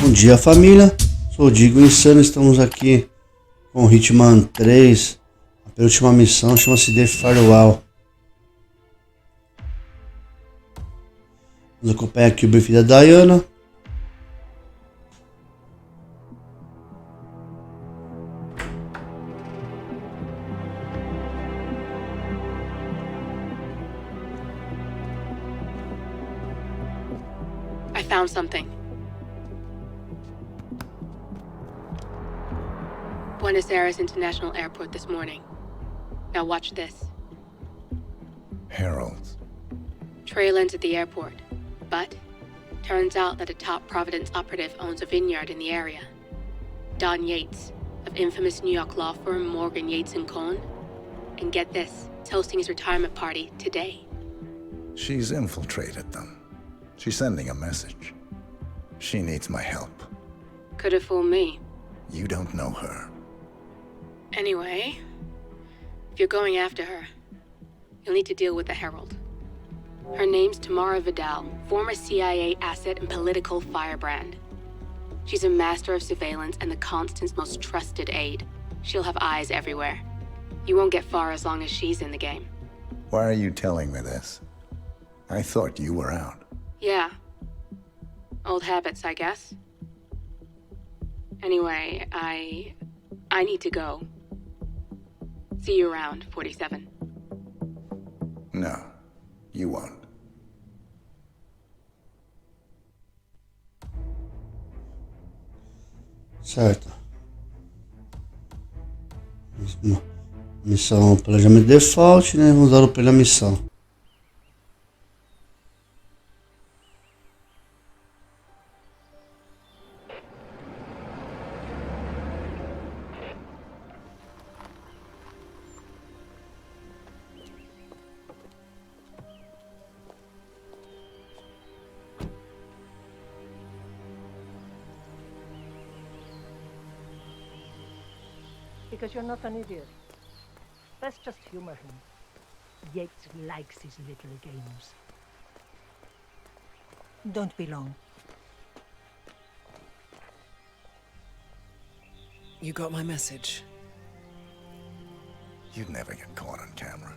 Bom dia, família. Sou o Digo Insano. Estamos aqui com Hitman 3. A penúltima missão chama-se The Firewall. Vamos acompanhar aqui o briefing da Diana. I found something. Buenos Aires International Airport this morning. Now watch this. Herald. Trail ends at the airport, but turns out that a top Providence operative owns a vineyard in the area. Don Yates, of infamous New York law firm Morgan, Yates & Cohn. And get this, is hosting his retirement party today. She's infiltrated them. She's sending a message. She needs my help. Could have fooled me. You don't know her. Anyway, if you're going after her, you'll need to deal with the Herald. Her name's Tamara Vidal, former CIA asset and political firebrand. She's a master of surveillance and the Constant's most trusted aide. She'll have eyes everywhere. You won't get far as long as she's in the game. Why are you telling me this? I thought you were out. Yeah. Old habits, I guess. Anyway, I need to go. See you around, 47. No, you won't. Certo. Missão planejamento default, né? Vamos dar pela missão. Because you're not an idiot. Let's just humor him. Yates likes his little games. Don't be long. You got my message. You'd never get caught on camera.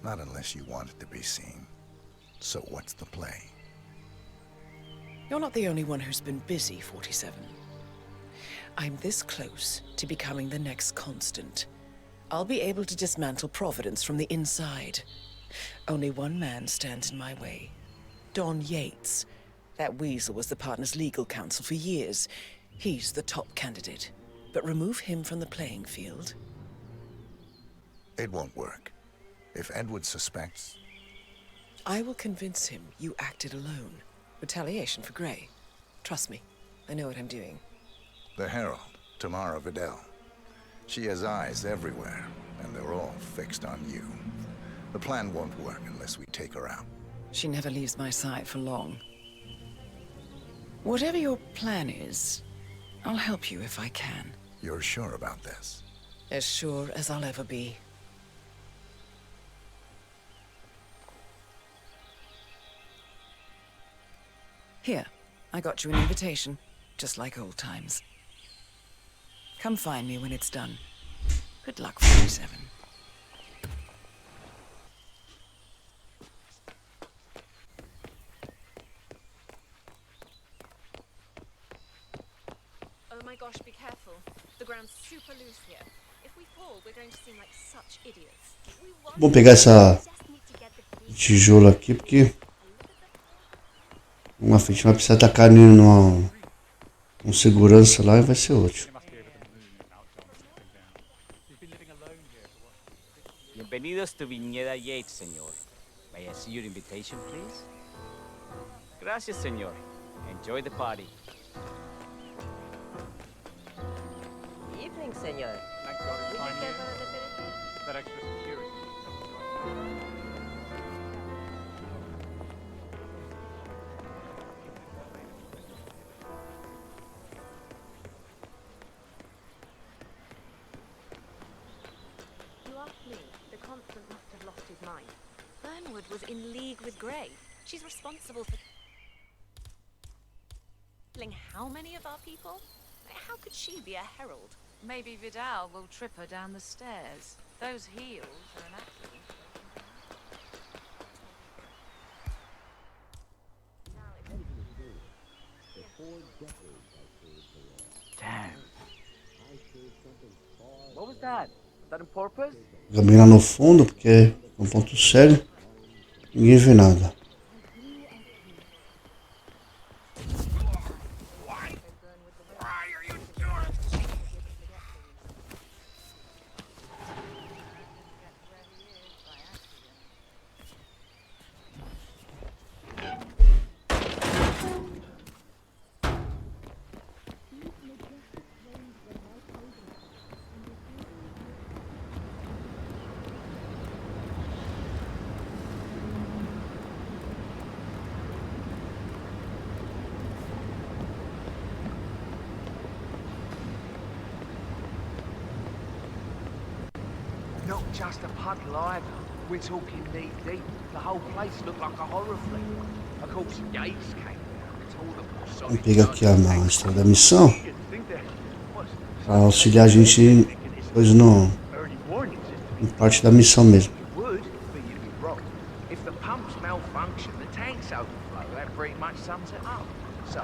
Not unless you want it to be seen. So what's the play? You're not the only one who's been busy, 47. I'm this close to becoming the next Constant. I'll be able to dismantle Providence from the inside. Only one man stands in my way. Don Yates. That weasel was the partner's legal counsel for years. He's the top candidate. But remove him from the playing field. It won't work. If Edward suspects... I will convince him you acted alone. Retaliation for Gray. Trust me, I know what I'm doing. The Herald, Tamara Vidal. She has eyes everywhere, and they're all fixed on you. The plan won't work unless we take her out. She never leaves my side for long. Whatever your plan is, I'll help you if I can. You're sure about this? As sure as I'll ever be. Here, I got you an invitation, just like old times. Come find me when it's done. Good luck, 47. Oh my gosh, be careful. The ground's super loose here. If we fall, we're going to seem like such idiots. Vou pegar essa tijolo aqui porque uma frente vai precisar atacar um segurança lá e vai ser útil. Bienvenidos to Viñeda Yates, señor. May I see your invitation, please? Gracias, señor. Enjoy the party. Evening, senor. Thank God it's time you. That extra security. You asked me. The Constant must have lost his mind. Burnwood was in league with Gray. She's responsible for... how many of our people? How could she be a herald? Maybe Vidal will trip her down the stairs. Those heels are an accident. Damn. What was that? Was that on purpose? Joguei lá no fundo porque é um ponto cego. Ninguém vê nada. Not just a puddle either. We're talking knee deep. The whole place looked like a horror flick. Of course, Yates came there. Told them Vamos pegar aqui a história da missão para auxiliar a gente depois em parte da missão mesmo. If the pumps malfunction, the tanks overflow. That pretty much sums it up. So,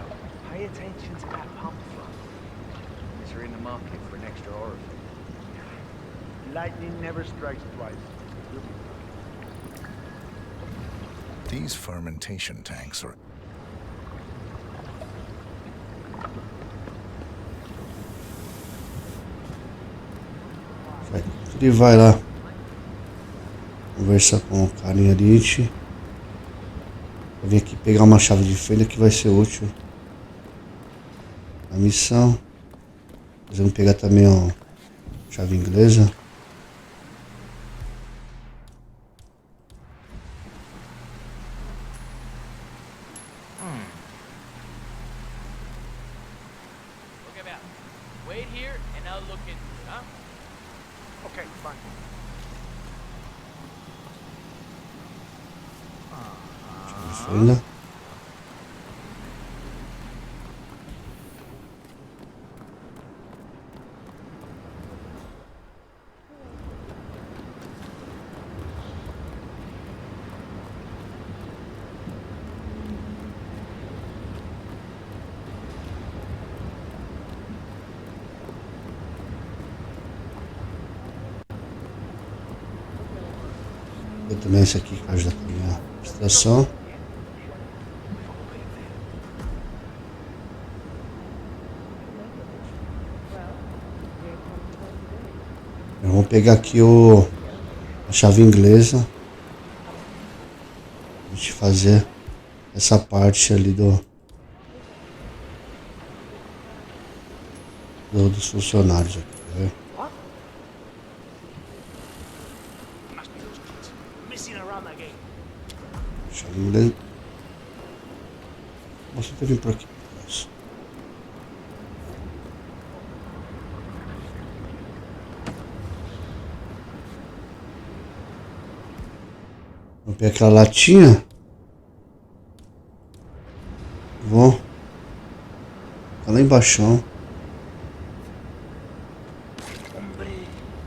pay attention to that pump flow. Unless you're in the market for an extra orifice. Lightning never strikes twice. These fermentation tanks are... Ele vai lá conversar com o carinha ali. Vai vir aqui pegar uma chave de fenda que vai ser útil na missão. Nós vamos pegar também a chave inglesa. Wait here and I'll look into it, huh? Okay, fine. Chave de fenda. Eu também esse aqui que ajuda com a minha extração. Vamos pegar aqui a chave inglesa. A gente fazer essa parte ali dos funcionários aqui, tá vendo? Chave inglesa. Você tá vindo por aqui. Nossa. Vou pegar aquela latinha. Vou ficar lá embaixo.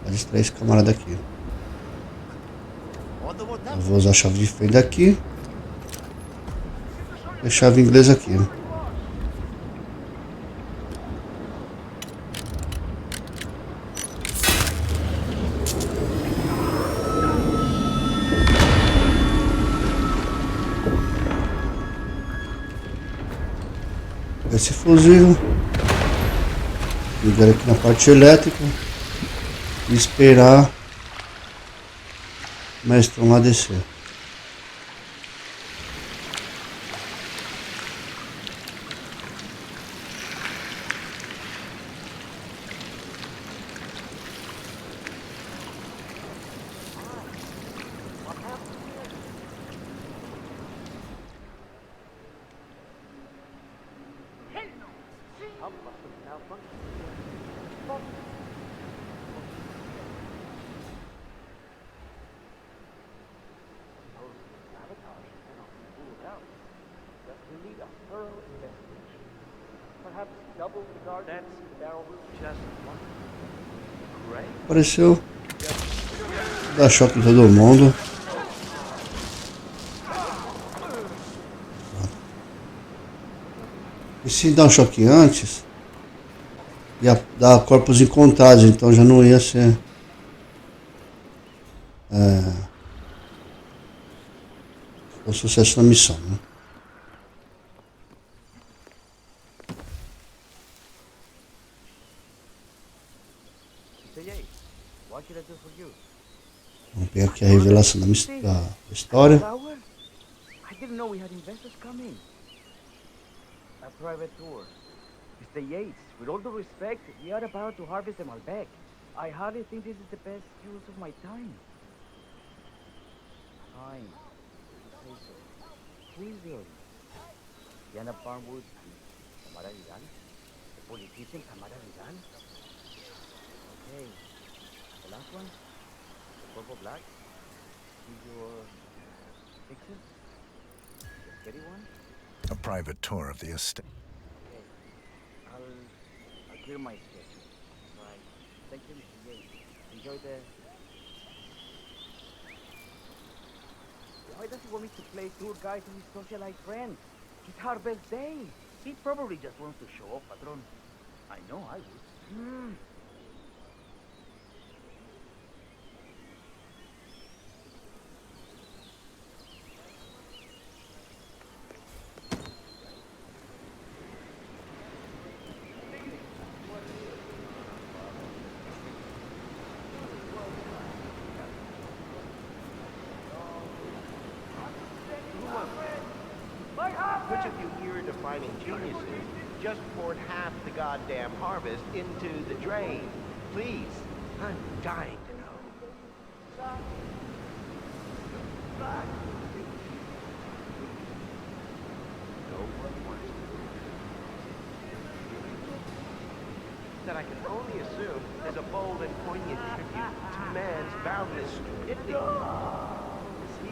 Pra distrair esse camarada aqui. Eu vou usar a chave de fenda aqui. E a chave inglesa aqui. Esse fusível, ligar aqui na parte elétrica e esperar o mestrão lá descer. Double the guard. That's barrel just one. Great. Apareceu. Dá choque em todo mundo. E se dar um choque antes, ia dar corpos encontrados, então já não ia ser o sucesso na missão, né? Vamos pegar aqui a revelação da história. I didn't know we had investors coming. A private tour. Mr. Yates, with all due respect, we are about to harvest them all back. I hardly think this is the best use of my time. Time. You say so. Who is the audience? Diana Barnwood and Tamara Vidal? The politician Tamara Vidal? Okay. The last one? The purple black? Is your fixer? The steady one? A private tour of the estate. Okay. I'll clear my schedule. Right. Thank you, Mr. Yates. Enjoy the... Why does he want me to play tour guide to his socialite friends? It's Harvest Day. He probably just wants to show off, Patron. I know I would. Which of you ear-defining geniuses just poured half the goddamn harvest into the drain? Please, I'm dying to know. No one wants to. That I can only assume is a bold and poignant tribute to man's boundless stupidity. Is he?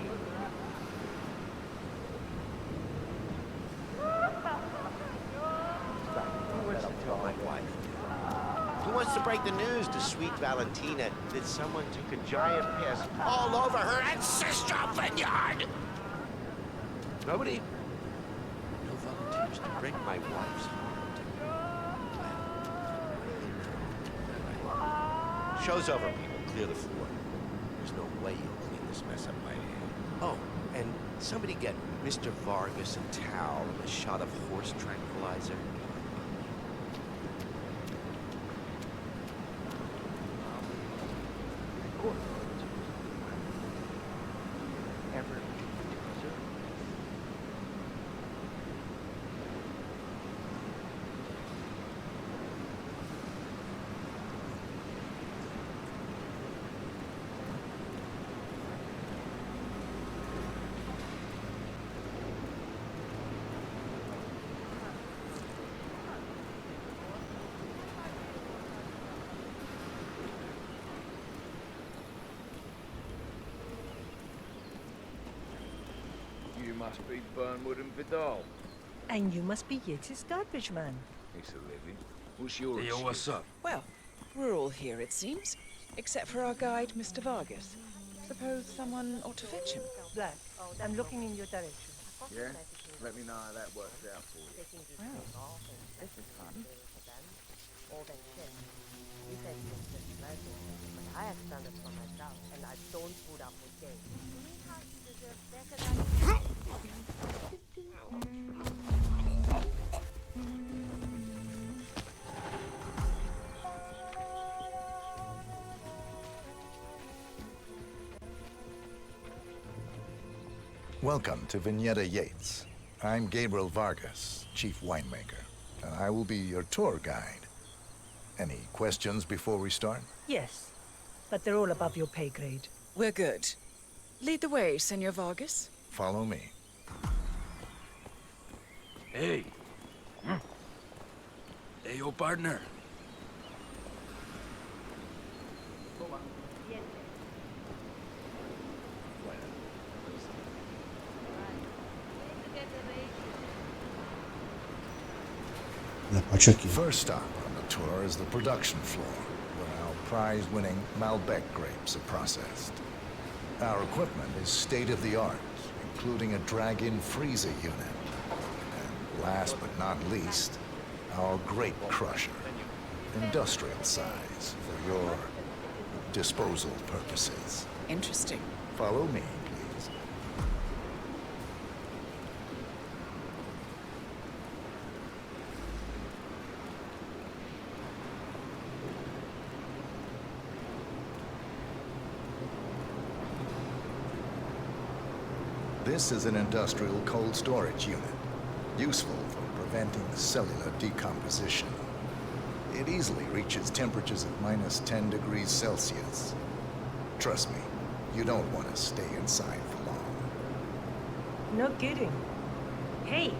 Who wants to tell my wife? Who wants to break the news to sweet Valentina that someone took a giant piss all over her ancestral vineyard? Nobody? No volunteers to break my wife's heart. Show's over, people. Clear the floor. There's no way you'll clean this mess up by hand. Oh, and somebody get Mr. Vargas a towel and a shot of horse tranquilizer. You must be Burnwood and Vidal. And you must be Yates' garbage man. It's a living. What's your Hey, yo, what's up? Well, we're all here, it seems. Except for our guide, Mr. Vargas. Suppose someone ought to fetch him. Black, I'm looking in your direction. Yeah? Let me know how that works out for you. Well, this is fun. All that shit. You said you were just pleasant, but I have standards for myself, and I don't put up with games. Welcome to Vignetta Yates. I'm Gabriel Vargas, chief winemaker, and I will be your tour guide. Any questions before we start? Yes, but they're all above your pay grade. We're good. Lead the way, Senor Vargas. Follow me. Hey. Hey, yo, partner. Na parte Chucky. First stop on the tour is the production floor, where our prize-winning Malbec grapes are processed. Our equipment is state-of-the-art, including a drag-in freezer unit. And last but not least, our grape crusher. Industrial size for your disposal purposes. Interesting. Follow me, please. This is an industrial cold storage unit, useful for preventing cellular decomposition. It easily reaches temperatures of -10 degrees Celsius. Trust me, you don't want to stay inside for long. No kidding. Hey,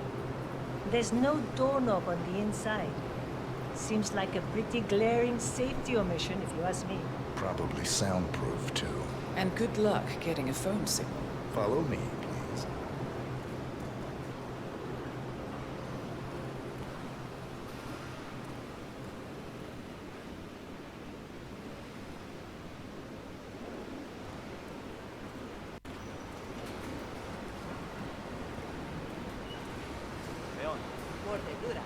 there's no doorknob on the inside. Seems like a pretty glaring safety omission, if you ask me. Probably soundproof, too. And good luck getting a phone signal. Follow me, please. Mordedura.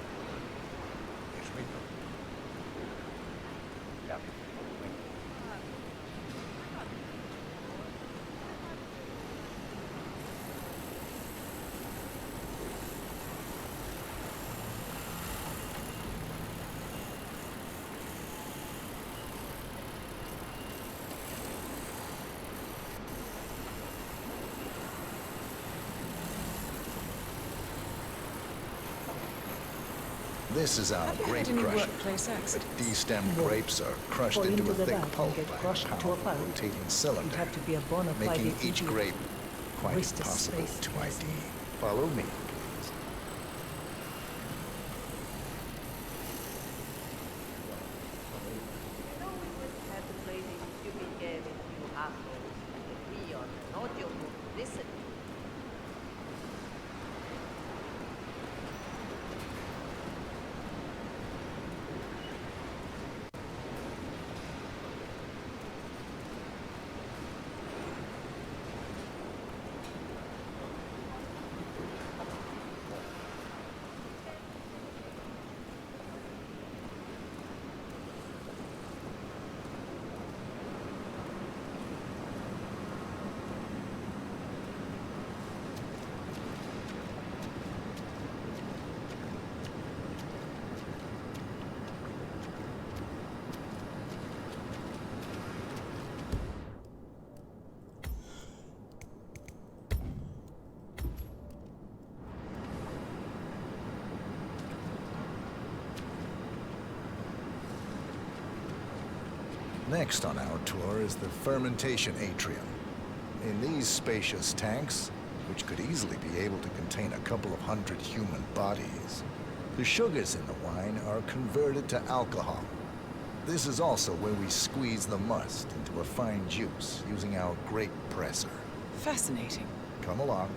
This is our grape crusher. D-stem grapes are crushed into a thick pulp by a powerful rotating cylinder, making each grape quite impossible to ID. Follow me, please. You know we would have to play this stupid game with you assholes. If we on an audio book listen. Next on our tour is the fermentation atrium. In these spacious tanks, which could easily be able to contain a couple of hundred human bodies, the sugars in the wine are converted to alcohol. This is also where we squeeze the must into a fine juice using our grape presser. Fascinating. Come along.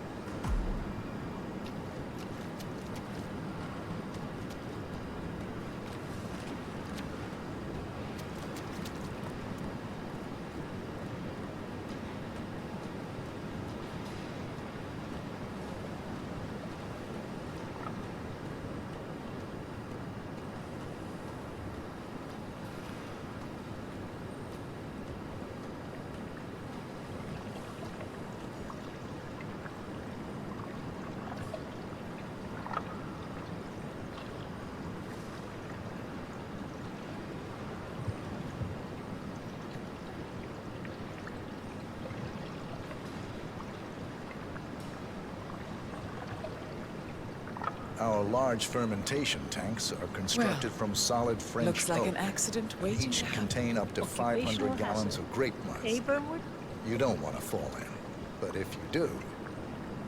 Our large fermentation tanks are constructed from solid French looks like oak. an accident waiting Each to happen. contain up to 500 gallons of grape must. Aberwood? You don't want to fall in, but if you do,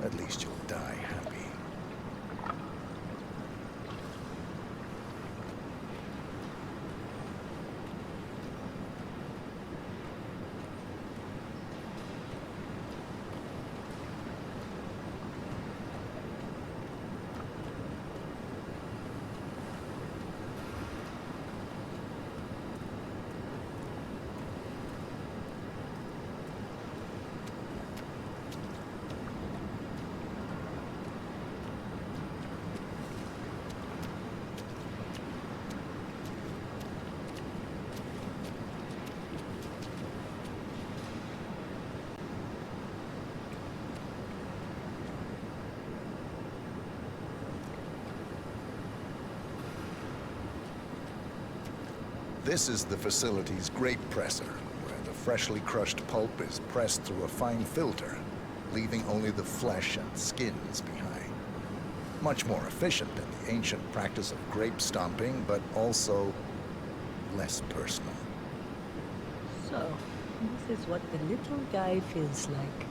at least you'll die happy. This is the facility's grape presser, where the freshly crushed pulp is pressed through a fine filter, leaving only the flesh and skins behind. Much more efficient than the ancient practice of grape stomping, but also less personal. So, this is what the little guy feels like.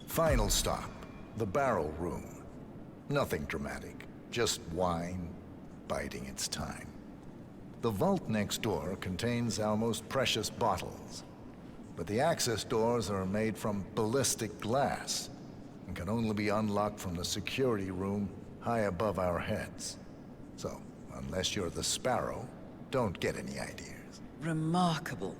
Final stop, the barrel room. Nothing dramatic, just wine biding its time. The vault next door contains our most precious bottles, but the access doors are made from ballistic glass and can only be unlocked from the security room high above our heads. So, unless you're the Sparrow, don't get any ideas. Remarkable.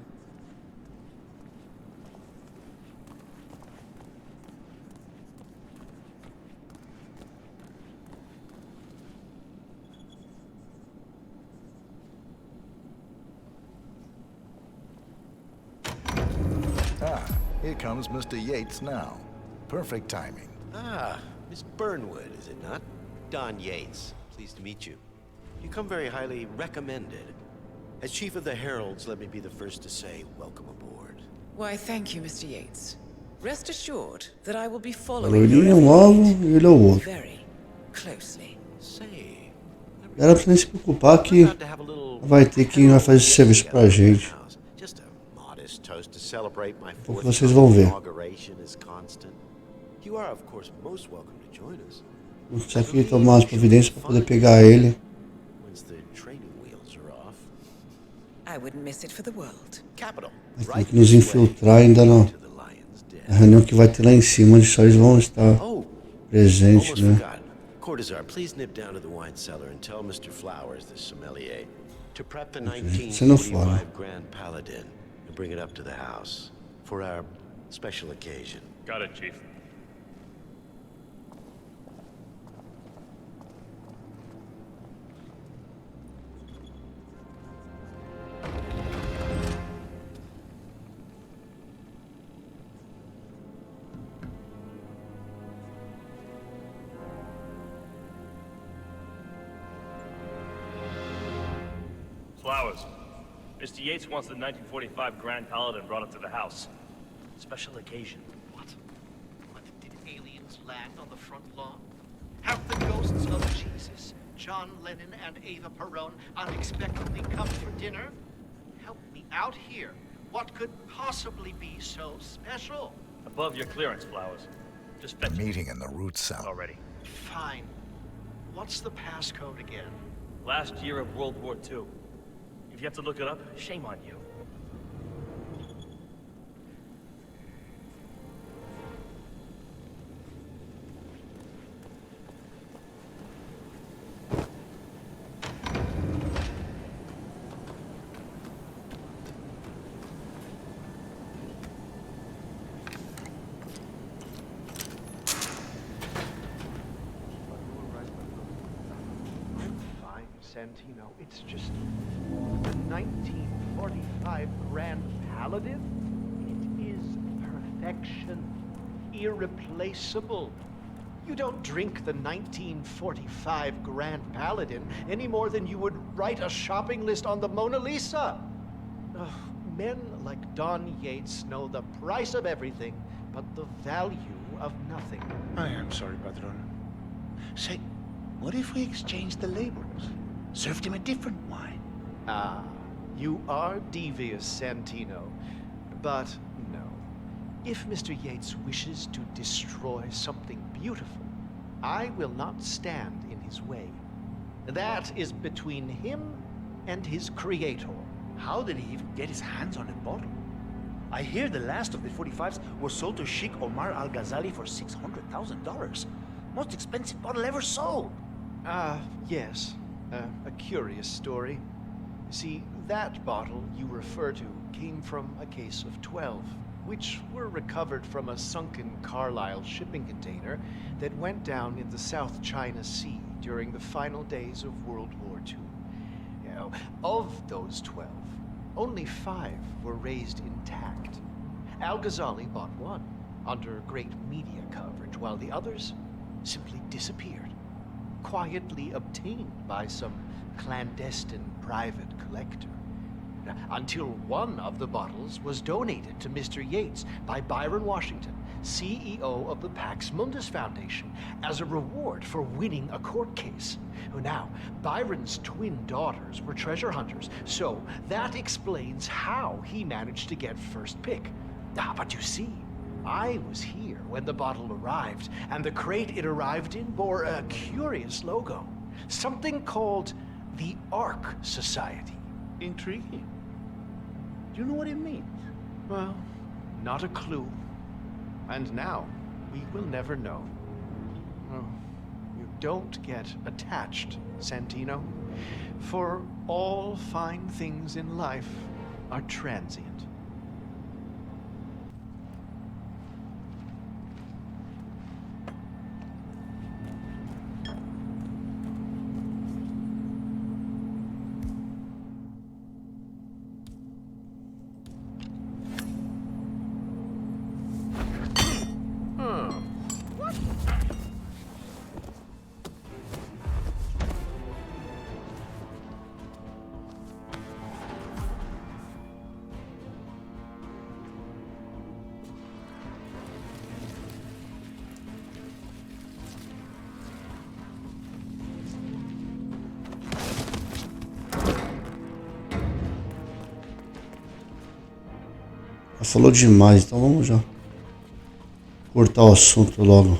Ah, here comes Mr. Yates now. Perfect timing. Ah, Miss Burnwood, is it not? Don Yates. Pleased to meet you. You come very highly recommended. As Chief of the Heralds, let me be the first to say welcome aboard. Why, thank you, Mr. Yates. Rest assured that I will be A following loirinha é um alvo e ele é o outro. very closely. Say, Ela não precisa nem se preocupar que vai ter quem vai fazer esse serviço pra gente. just a modest toast to celebrate my Pouco fourth vocês vão ver. inauguration as Constant. You are, of course, most welcome to join us. Vamos ter que tomar as providências para poder pegar ele. Once the training wheels are off. I wouldn't miss it for the world. Capital. Mas tem que nos infiltrar ainda na reunião que vai ter lá em cima, onde só eles vão estar presentes, Almost né? forgot. Cortazar, please nip down to the wine cellar and tell Mr. Flowers, the sommelier, to prep the Você não fala. 1945 Grand Paladin and bring it up to the house for our special occasion. Got it, Chief. Flowers. Mr. Yates wants the 1945 Grand Paladin brought up to the house. Special occasion. What? Did aliens land on the front lawn? Have the ghosts of Jesus, John Lennon and Ava Perón unexpectedly come for dinner? Help me out here. What could possibly be so special? Above your clearance, Flowers. Just fetch Meeting in the root cell. already. Fine. What's the passcode again? Last year of World War II. If you have to look it up, shame on you. Santino, it's just the 1945 Grand Paladin. It is perfection, irreplaceable. You don't drink the 1945 Grand Paladin any more than you would write a shopping list on the Mona Lisa. Ugh, men like Don Yates know the price of everything, but the value of nothing. I am sorry, Patron. Say, what if we exchange the labels? Served him a different wine. Ah, you are devious, Santino. But no. If Mr. Yates wishes to destroy something beautiful, I will not stand in his way. That is between him and his creator. How did he even get his hands on a bottle? I hear the last of the 45s was sold to Sheikh Omar Al-Ghazali for $600,000. Most expensive bottle ever sold. Yes. A curious story. See, that bottle you refer to came from a case of 12, which were recovered from a sunken Carlisle shipping container that went down in the South China Sea during the final days of World War II. You know, of those 12, only 5 were raised intact. Al-Ghazali bought one under great media coverage, while the others simply disappeared, quietly obtained by some clandestine private collector. Until one of the bottles was donated to Mr. Yates by Byron Washington, CEO of the Pax Mundus Foundation, as a reward for winning a court case. Now, Byron's twin daughters were treasure hunters, so that explains how he managed to get first pick. But you see, I was here when the bottle arrived, and the crate it arrived in bore a curious logo. Something called the Ark Society. Intriguing. Do you know what it means? Well, not a clue. And now, we will never know. Oh, you don't get attached, Santino. For all fine things in life are transient. Falou demais, então vamos já cortar o assunto logo.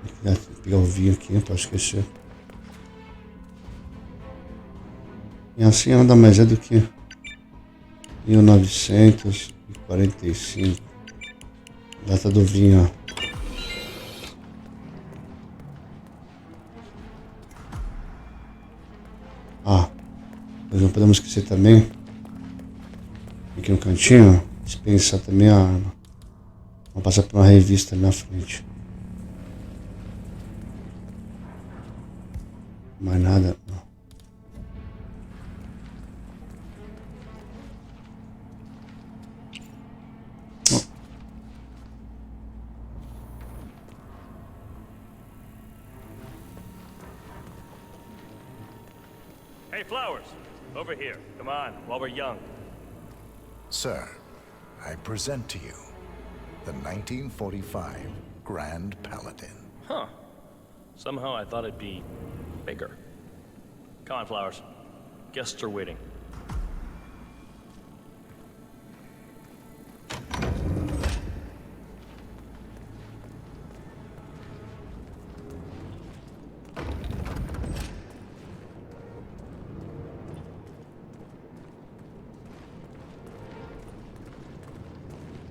Vou pegar o vinho aqui para esquecer. E assim nada mais é do que 1945. Data do vinho. Nós não podemos esquecer também, aqui no cantinho, dispensar também a arma. Vamos passar por uma revista ali na frente. Mais nada, não. Hey, Flowers, over here. Come on, while we're young. Sir, I present to you the 1945 Grand Paladin. Huh. Somehow I thought it'd be bigger. Come on, Flowers. Guests are waiting.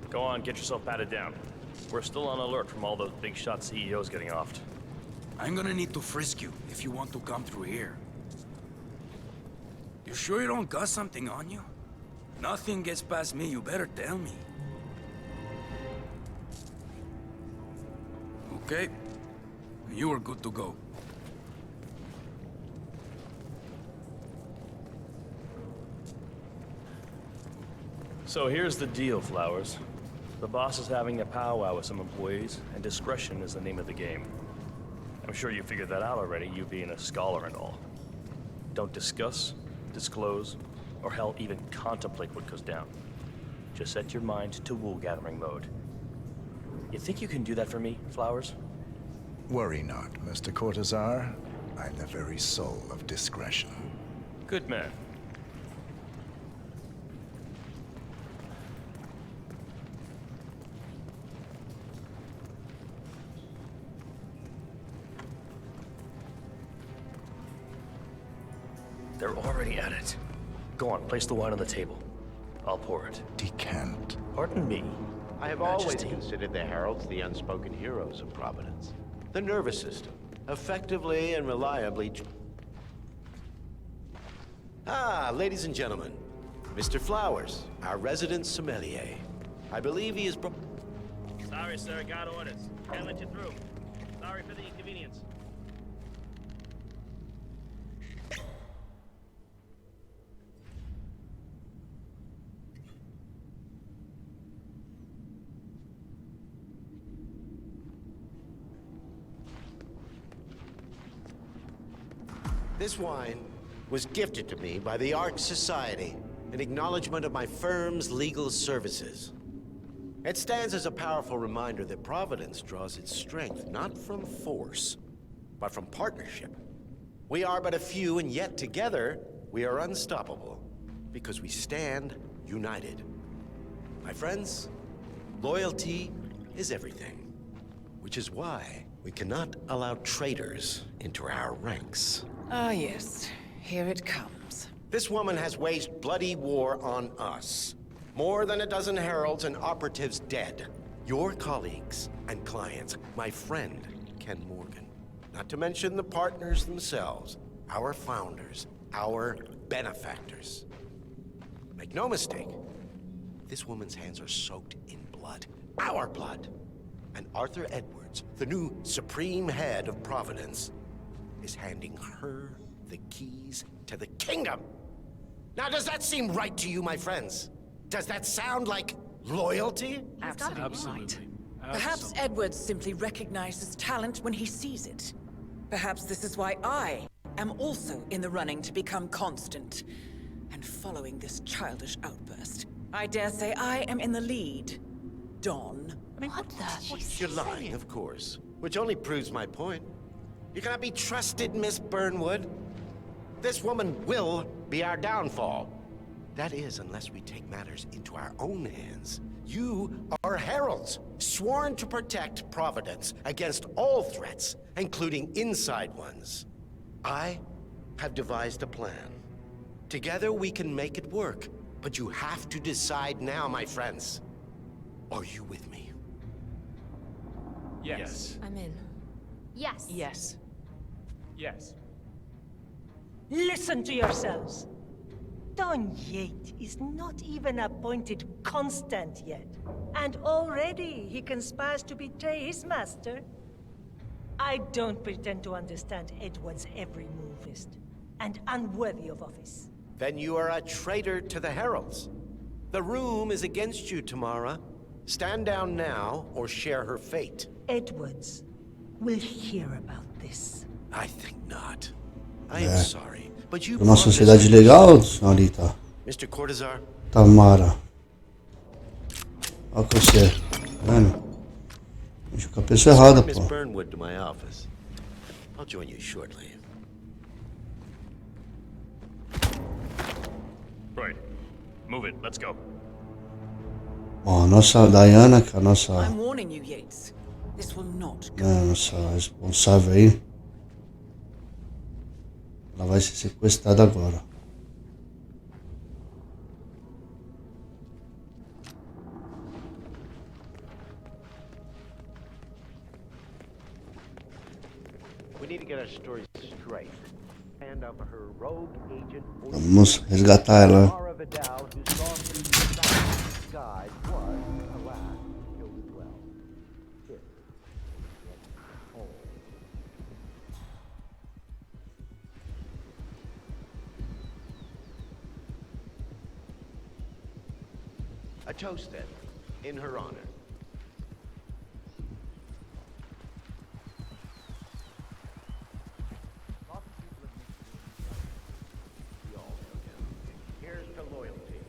Go on, get yourself patted down. We're still on alert from all those big shot CEOs getting offed. I'm gonna need to frisk you if you want to come through here. You sure you don't got something on you? Nothing gets past me, you better tell me. Okay. You are good to go. So here's the deal, Flowers. The boss is having a powwow with some employees, and discretion is the name of the game. I'm sure you figured that out already, you being a scholar and all. Don't discuss, disclose, or hell, even contemplate what goes down. Just set your mind to wool-gathering mode. You think you can do that for me, Flowers? Worry not, Mr. Cortazar. I'm the very soul of discretion. Good man. They're already at it. Go on, place the wine on the table. I'll pour it. Decant. Pardon me. I have always considered the heralds the unspoken heroes of Providence. The nervous system, effectively and reliably... Ah, ladies and gentlemen, Mr. Flowers, our resident sommelier. I believe he is... Sorry, sir, got orders. Can't let you through. Sorry for the inconvenience. This wine was gifted to me by the Art Society in acknowledgement of my firm's legal services. It stands as a powerful reminder that Providence draws its strength not from force, but from partnership. We are but a few, and yet together we are unstoppable because we stand united. My friends, loyalty is everything, which is why we cannot allow traitors into our ranks. Ah, yes. Here it comes. This woman has waged bloody war on us. More than a dozen heralds and operatives dead. Your colleagues and clients, my friend, Ken Morgan. Not to mention the partners themselves, our founders, our benefactors. Make no mistake, this woman's hands are soaked in blood. Our blood. And Arthur Edwards, the new supreme head of Providence, is handing her the keys to the kingdom. Now, does that seem right to you, my friends? Does that sound like loyalty? Absolutely right. Perhaps Edwards simply recognizes talent when he sees it. Perhaps this is why I am also in the running to become constant. And following this childish outburst, I dare say I am in the lead. Dawn. What the? You're lying, of course. Which only proves my point. You cannot be trusted, Miss Burnwood. This woman will be our downfall. That is, unless we take matters into our own hands. You are heralds, sworn to protect Providence against all threats, including inside ones. I have devised a plan. Together we can make it work, but you have to decide now, my friends. Are you with me? Yes. I'm in. Yes. Yes. Yes. Listen to yourselves. Don Yates is not even appointed constant yet. And already he conspires to betray his master. I don't pretend to understand Edward's every move, and unworthy of office. Then you are a traitor to the heralds. The room is against you, Tamara. Stand down now, or share her fate. Edwards will hear about this. I think not. I am sorry, but you... Uma sociedade legal, senhorita. Mr. Cortazar. Tamara. Olha com você. Tá vendo? Mexeu com a pessoa errada, Miss pô. Burnwood to my office. I'll join you shortly. Right. Move it. Let's go. Ó, a nossa Diana, que é a nossa, I'm warning you, Yates. This will not go. né, nossa responsável aí, ela vai ser sequestrada agora. We need to get our stories straight. And of her rogue agent... Vamos resgatar ela. Mara Vidal, who saw through the disguise, was, alas, killed as well. This is home. A toast, then, in her honor. Here's to loyalty.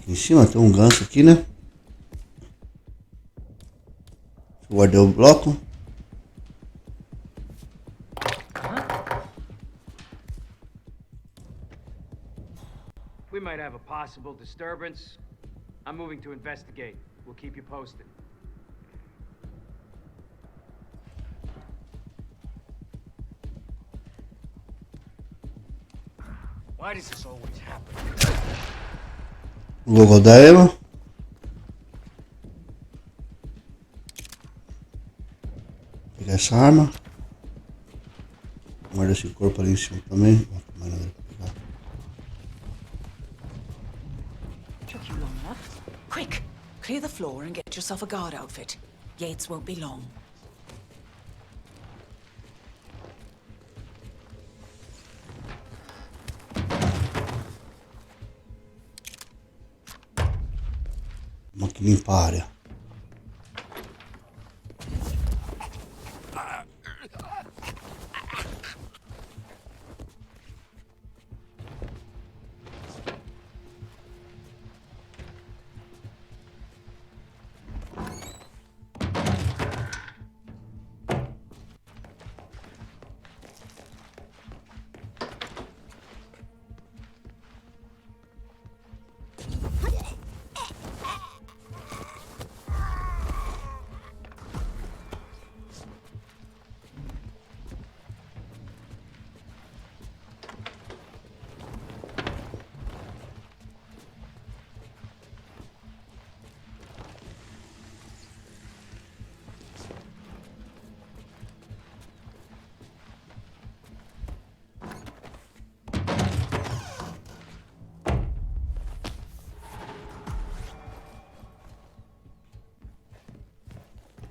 Aqui em cima tem um gancho aqui, né? Guardei o bloco. We might have a possible disturbance. I'm moving to investigate. We'll keep you posted. Why does this always happen? Logo da Eva. Pegar essa arma. Guarda esse corpo ali em cima também. Mais nada pra pegar. Took you long enough. Quick! Clear the floor and get yourself a guard outfit. Yates won't be long. Vamos aqui limpar a área.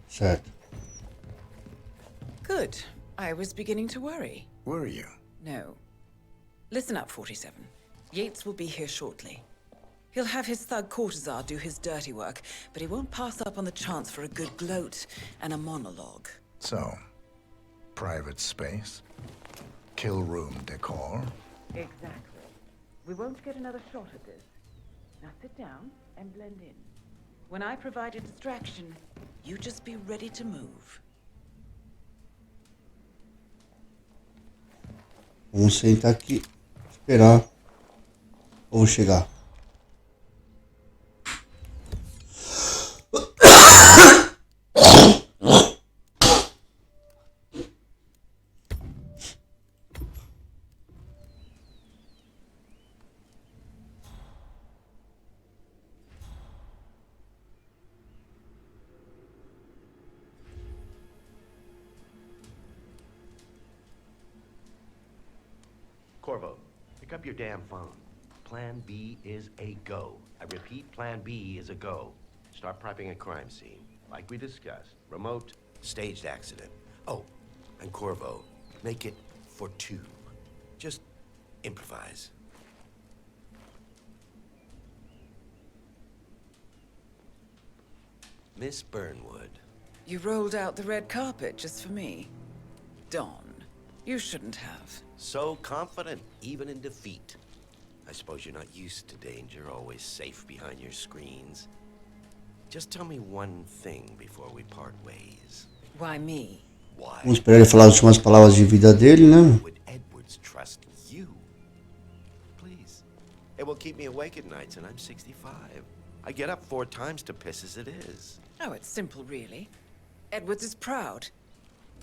Certo. Good. I was beginning to worry. Were you? No. Listen up, 47. Yates will be here shortly. He'll have his thug Cortazar do his dirty work, but he won't pass up on the chance for a good gloat and a monologue. So, private space? Kill room decor? Exactly. We won't get another shot at this. Now sit down and blend in. When I provide a distraction, you just be ready to move. Vamos sentar aqui, esperar o povo chegar. Corvo, pick up your damn phone. Plan B is a go. I repeat, Plan B is a go. Start prepping a crime scene. Like we discussed. Remote, staged accident. Oh, and Corvo, make it for two. Just improvise. Miss Burnwood. You rolled out the red carpet just for me. Don, you shouldn't have. So confident, even in defeat. I suppose you're not used to danger, always safe behind your screens. Just tell me one thing before we part ways. Why me? Why? Vamos esperar ele falar as últimas palavras de vida dele, né? Would Edwards trust you? Please. It will keep me awake at nights, and I'm 65. I get up 4 times to piss as it is. Oh, it's simple, really. Edwards is proud.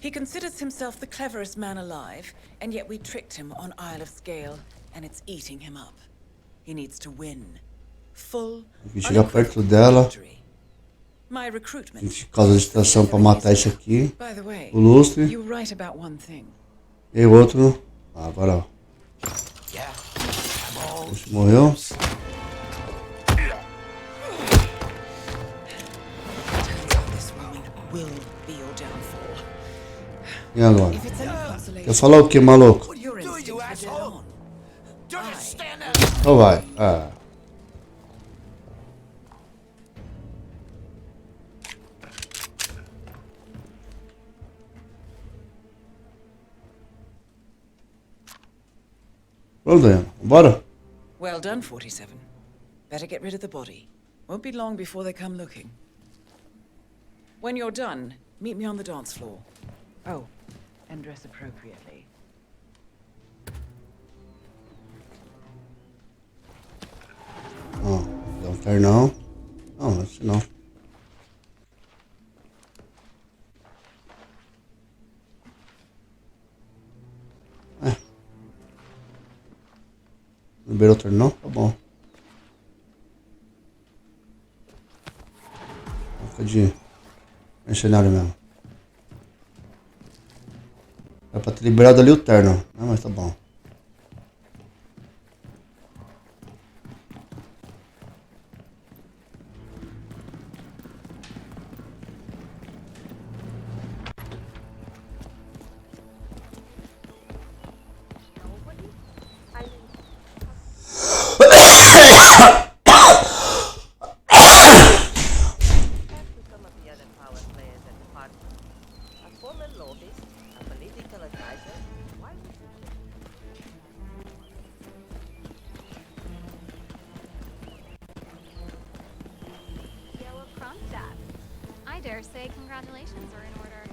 He considers himself the cleverest man alive, and yet we tricked him on Isle of Scale, and it's eating him up. He needs to win. Full, Tem que chegar perto dela. My recruitment. Tem que causar distração para matar esse aqui. By the way, O lustre. you're right about one thing. E o outro. Ah, agora ó. Esse morreu. Will be your downfall. E agora? If it's any consolation, Quer falar o que, maluco? your instincts were dead on. Então vai. Ah. Vamos, Diana. Bora? Well done, 47. Better get rid of the body. Won't be long before they come looking. When you're done, meet me on the dance floor. Oh, and dress appropriately. Ó, dá um ternão. Não, esse não. Liberou o ternão? Tá bom. Fica de mercenário mesmo. Era pra ter liberado ali o terno. Ah, mas tá bom. I dare say congratulations are in order.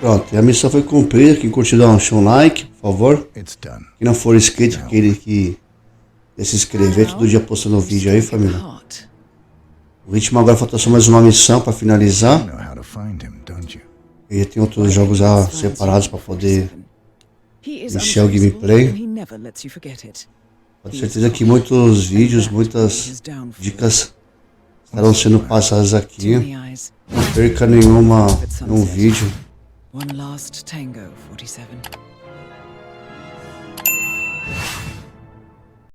Pronto, e a missão foi cumprida. Quem curtiu, deixa um like, por favor. Quem não for inscrito, aquele que quer se inscrever, todo dia postando vídeo aí, família. O Hitman agora falta só mais uma missão para finalizar. E tem outros jogos já separados para poder mexer o gameplay. Pode ter certeza que muitos vídeos, muitas dicas estarão sendo passadas aqui. Não perca nenhum vídeo. One last tango, 47.